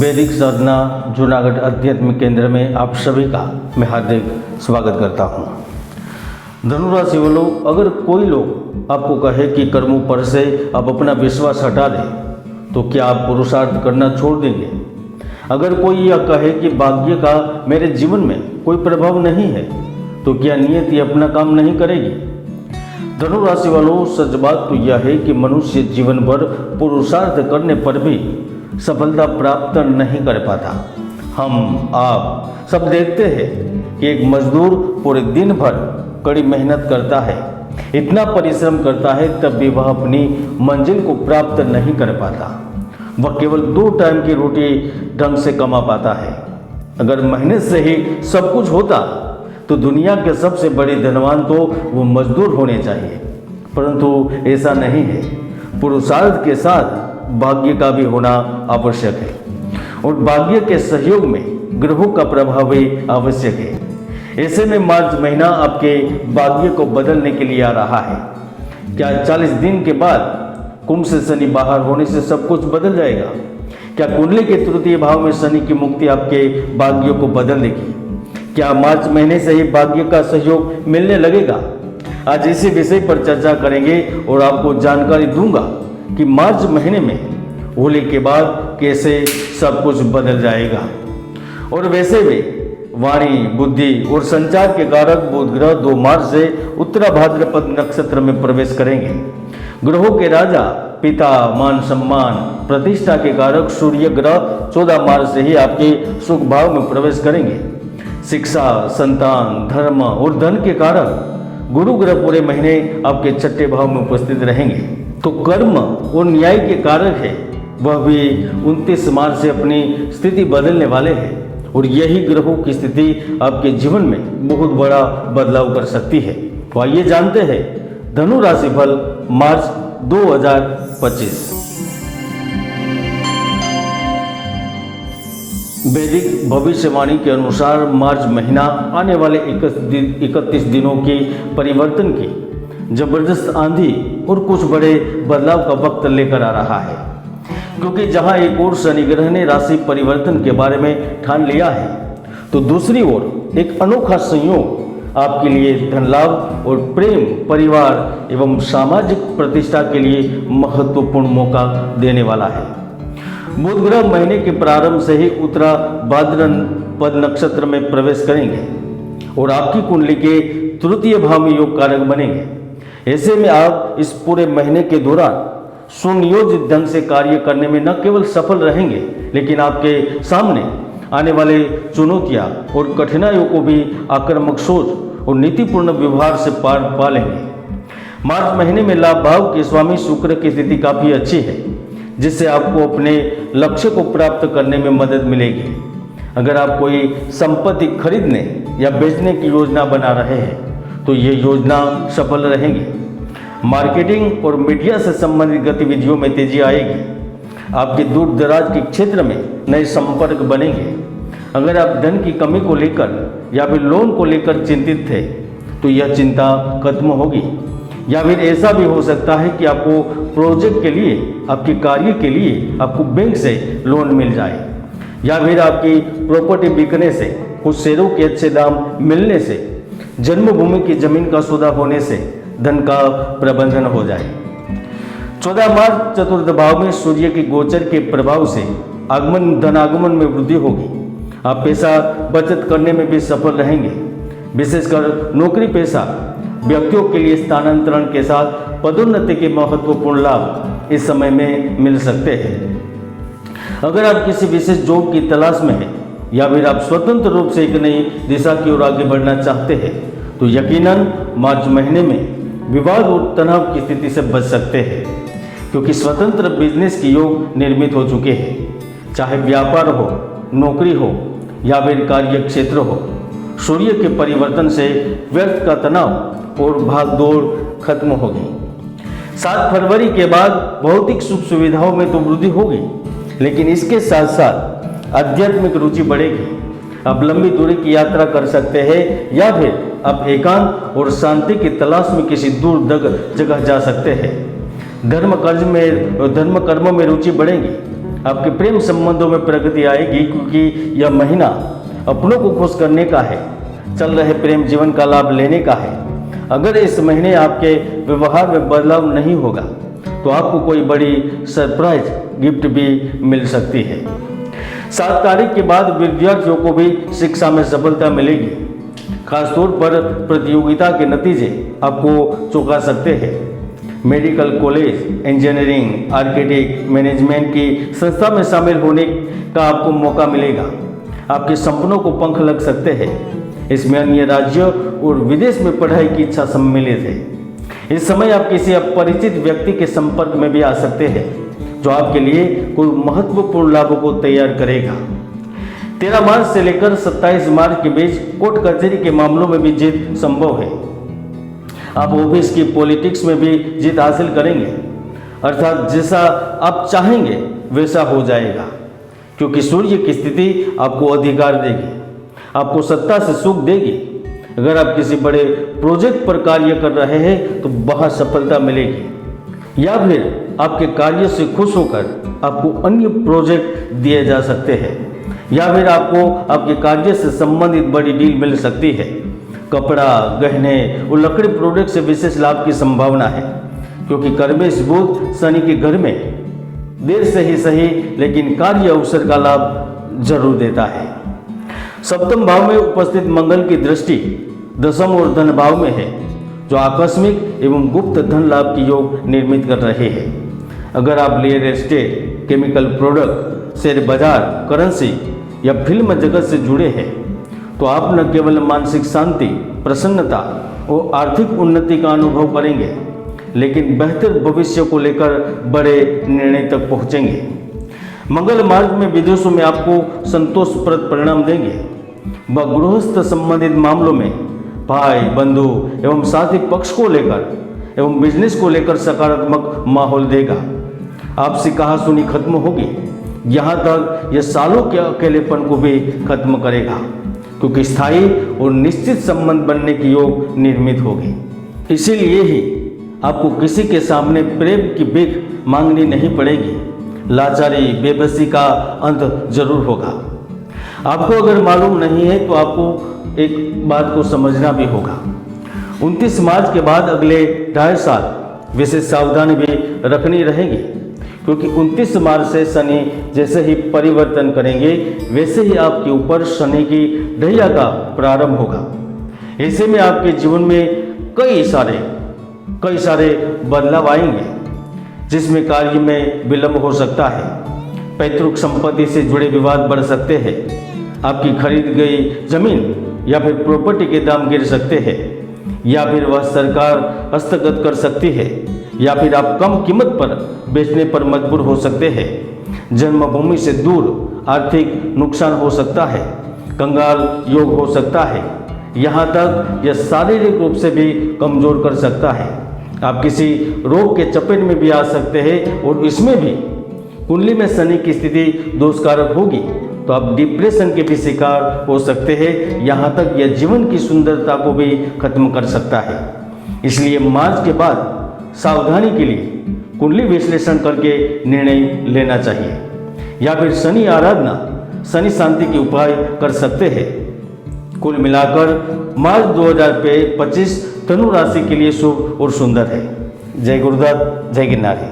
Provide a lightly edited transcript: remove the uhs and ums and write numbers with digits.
वैदिक साधना जूनागढ़ अध्यात्म केंद्र में आप सभी का मैं हार्दिक स्वागत करता हूँ। धनुराशि वालों, अगर कोई लोग आपको कहे कि कर्मों पर से आप अपना विश्वास हटा दें तो क्या आप पुरुषार्थ करना छोड़ देंगे? अगर कोई यह कहे कि भाग्य का मेरे जीवन में कोई प्रभाव नहीं है तो क्या नियति अपना काम नहीं करेगी? धनुराशि वालों, सच बात तो यह है कि मनुष्य जीवन भर पुरुषार्थ करने पर भी सफलता प्राप्त नहीं कर पाता। हम आप सब देखते हैं कि एक मजदूर पूरे दिन भर कड़ी मेहनत करता है, इतना परिश्रम करता है, तब भी वह अपनी मंजिल को प्राप्त नहीं कर पाता। वह केवल 2 टाइम की रोटी ढंग से कमा पाता है। अगर मेहनत से ही सब कुछ होता तो दुनिया के सबसे बड़े धनवान तो वो मजदूर होने चाहिए, परंतु ऐसा नहीं है। पुरुषार्थ के साथ भाग्य का भी होना आवश्यक है और भाग्य के सहयोग में ग्रहों का प्रभाव भी आवश्यक है। ऐसे में मार्च महीना आपके भाग्य को बदलने के लिए आ रहा है। क्या 40 दिन के बाद कुंभ से शनि बाहर होने से सब कुछ बदल जाएगा? क्या कुंडली के तृतीय भाव में शनि की मुक्ति आपके भाग्य को बदल देगी? क्या मार्च महीने से ही भाग्य का सहयोग मिलने लगेगा? आज इसी विषय पर चर्चा करेंगे और आपको जानकारी दूंगा कि मार्च महीने में होली के बाद कैसे सब कुछ बदल जाएगा। और वैसे भी वाणी, बुद्धि और संचार के कारक बुध ग्रह 2 मार्च से उत्तरा भाद्रपद नक्षत्र में प्रवेश करेंगे। ग्रहों के राजा, पिता, मान सम्मान, प्रतिष्ठा के कारक सूर्य ग्रह 14 मार्च से ही आपके सुख भाव में प्रवेश करेंगे। शिक्षा, संतान, धर्म और धन के कारक गुरु ग्रह पूरे महीने आपके 6ठे भाव में उपस्थित रहेंगे। तो कर्म और न्याय के कारक है, वह भी 29 मार्च से अपनी स्थिति बदलने वाले हैं और यही ग्रहों की स्थिति आपके जीवन में बहुत बड़ा बदलाव कर सकती है। तो आइए जानते हैं धनु राशि फल मार्च 2025। वैदिक भविष्यवाणी के अनुसार मार्च महीना आने वाले 31 दिनों की परिवर्तन की जबरदस्त आंधी और कुछ बड़े बदलाव का वक्त लेकर आ रहा है, क्योंकि जहां एक ओर शनि ग्रह ने राशि परिवर्तन के बारे में ठान लिया है तो दूसरी ओर एक अनोखा संयोग आपके लिए धन लाभ और प्रेम, परिवार एवं सामाजिक प्रतिष्ठा के लिए महत्वपूर्ण मौका देने वाला है। बुध ग्रह महीने के प्रारंभ से ही उत्तरा भाद्रपद नक्षत्र में प्रवेश करेंगे और आपकी कुंडली के तृतीय भाव में योग कारक बनेंगे। ऐसे में आप इस पूरे महीने के दौरान सुनियोजित ढंग से कार्य करने में न केवल सफल रहेंगे, लेकिन आपके सामने आने वाले चुनौतियां और कठिनाइयों को भी आक्रामक सोच और नीतिपूर्ण व्यवहार से पार पा लेंगे। मार्च महीने में लाभ भाव के स्वामी शुक्र की स्थिति काफी अच्छी है, जिससे आपको अपने लक्ष्य को प्राप्त करने में मदद मिलेगी। अगर आप कोई संपत्ति खरीदने या बेचने की योजना बना रहे हैं तो ये योजना सफल रहेगी। मार्केटिंग और मीडिया से संबंधित गतिविधियों में तेजी आएगी। आपके दूर दराज के क्षेत्र में नए संपर्क बनेंगे। अगर आप धन की कमी को लेकर या फिर लोन को लेकर चिंतित थे तो यह चिंता खत्म होगी। या फिर ऐसा भी हो सकता है कि आपको प्रोजेक्ट के लिए, आपके कार्य के लिए आपको बैंक से लोन मिल जाए, या फिर आपकी प्रॉपर्टी बिकने से, कुछ शेयरों के अच्छे दाम मिलने से, जन्मभूमि की जमीन का सौदा होने से धन का प्रबंधन हो जाए। 14 मार्च चतुर्थ भाव में सूर्य के गोचर के प्रभाव से धन आगमन में वृद्धि होगी। आप पैसा बचत करने में भी सफल रहेंगे। विशेषकर नौकरी पेशा व्यक्तियों के लिए स्थानांतरण के साथ पदोन्नति के महत्वपूर्ण लाभ इस समय में मिल सकते हैं। अगर आप किसी विशेष जॉब की तलाश में हैं या फिर आप स्वतंत्र रूप से एक नई दिशा की ओर आगे बढ़ना चाहते हैं तो यकीनन मार्च महीने में विवाद और तनाव की स्थिति से बच सकते हैं, क्योंकि स्वतंत्र बिजनेस के योग निर्मित हो चुके हैं। चाहे व्यापार हो, नौकरी हो या फिर कार्य क्षेत्र हो, सूर्य के परिवर्तन से व्यर्थ का तनाव और भागदौड़ खत्म होगी। 7 फरवरी के बाद भौतिक सुख सुविधाओं में तो वृद्धि होगी, लेकिन इसके साथ साथ आध्यात्मिक रुचि बढ़ेगी। आप लंबी दूरी की यात्रा कर सकते हैं या फिर आप एकांत और शांति की तलाश में किसी दूर जगह जा सकते हैं। धर्म कर्म में रुचि बढ़ेगी। आपके प्रेम संबंधों में प्रगति आएगी, क्योंकि यह महीना अपनों को खुश करने का है, चल रहे प्रेम जीवन का लाभ लेने का है। अगर इस महीने आपके व्यवहार में बदलाव नहीं होगा तो आपको कोई बड़ी सरप्राइज गिफ्ट भी मिल सकती है। 7 तारीख के बाद विद्यार्थियों को भी शिक्षा में सफलता मिलेगी। खासतौर पर प्रतियोगिता के नतीजे आपको चौंका सकते हैं। Medical college, engineering, architect, management की संस्था में शामिल होने का आपको मौका मिलेगा। आपके सपनों को पंख लग सकते हैं। इसमें अन्य राज्यों और विदेश में पढ़ाई की इच्छा सम्मिलित है। इस समय आप किसी अपरिचित व्यक्ति के संपर्क में भी आ सकते हैं, जो आपके लिए कोई महत्वपूर्ण लाभों को तैयार करेगा। 13 मार्च से लेकर 27 मार्च के बीच कोर्ट कचहरी के मामलों में भी जीत संभव है। आप ऑफिस की पॉलिटिक्स में भी जीत हासिल करेंगे, अर्थात जैसा आप चाहेंगे वैसा हो जाएगा, क्योंकि सूर्य की स्थिति आपको अधिकार देगी, आपको सत्ता से सुख देगी। अगर आप किसी बड़े प्रोजेक्ट पर कार्य कर रहे हैं तो वहां सफलता मिलेगी, या फिर आपके कार्य से खुश होकर आपको अन्य प्रोजेक्ट दिए जा सकते हैं, या फिर आपको आपके कार्य से संबंधित बड़ी डील मिल सकती है। कपड़ा, गहने और लकड़ी प्रोडक्ट से विशेष लाभ की संभावना है, क्योंकि कर्मेश बुध शनि के घर में देर से ही सही लेकिन कार्य अवसर का लाभ जरूर देता है। सप्तम भाव में उपस्थित मंगल की दृष्टि दशम और धन भाव में है, जो आकस्मिक एवं गुप्त धन लाभ की योग निर्मित कर रहे हैं। अगर आप real estate, chemical product, share बाजार, करेंसी या फिल्म जगत से जुड़े हैं तो आप न केवल मानसिक शांति, प्रसन्नता और आर्थिक उन्नति का अनुभव करेंगे, लेकिन बेहतर भविष्य को लेकर बड़े निर्णय तक पहुंचेंगे। मंगल मार्ग में विदेशों में आपको संतोषप्रद परिणाम देंगे। वह गृहस्थ संबंधित मामलों में भाई, बंधु एवं साथी पक्ष को लेकर एवं बिजनेस को लेकर सकारात्मक माहौल देगा। आपसी कहासुनी खत्म होगी, यहाँ तक यह सालों के अकेलेपन को भी खत्म करेगा, क्योंकि स्थायी और निश्चित संबंध बनने की योग निर्मित होगी। इसीलिए ही आपको किसी के सामने प्रेम की भीख मांगनी नहीं पड़ेगी। लाचारी, बेबसी का अंत जरूर होगा। आपको अगर मालूम नहीं है तो आपको एक बात को समझना भी होगा। 29 मार्च के बाद अगले 2.5 साल विशेष सावधानी भी रखनी रहेगी, क्योंकि 29 मार्च से शनि जैसे ही परिवर्तन करेंगे वैसे ही आपके ऊपर शनि की ढैया का प्रारंभ होगा। ऐसे में आपके जीवन में कई सारे बदलाव आएंगे, जिसमें कार्य में विलंब हो सकता है। पैतृक संपत्ति से जुड़े विवाद बढ़ सकते हैं। आपकी खरीद गई जमीन या फिर प्रॉपर्टी के दाम गिर सकते हैं, या फिर वह सरकार हस्तगत कर सकती है, या फिर आप कम कीमत पर बेचने पर मजबूर हो सकते हैं। जन्मभूमि से दूर आर्थिक नुकसान हो सकता है, कंगाल योग हो सकता है, यहाँ तक यह शारीरिक रूप से भी कमजोर कर सकता है। आप किसी रोग के चपेट में भी आ सकते हैं, और इसमें भी कुंडली में शनि की स्थिति दोषकारक होगी तो आप डिप्रेशन के भी शिकार हो सकते हैं। यहाँ तक यह जीवन की सुंदरता को भी खत्म कर सकता है। इसलिए मार्च के बाद सावधानी के लिए कुंडली विश्लेषण करके निर्णय लेना चाहिए, या फिर शनि आराधना, शनि शांति के उपाय कर सकते हैं। कुल मिलाकर मार्च 2025 धनु राशि के लिए शुभ और सुंदर है। जय गुरुदत्त, जय गिरनारी।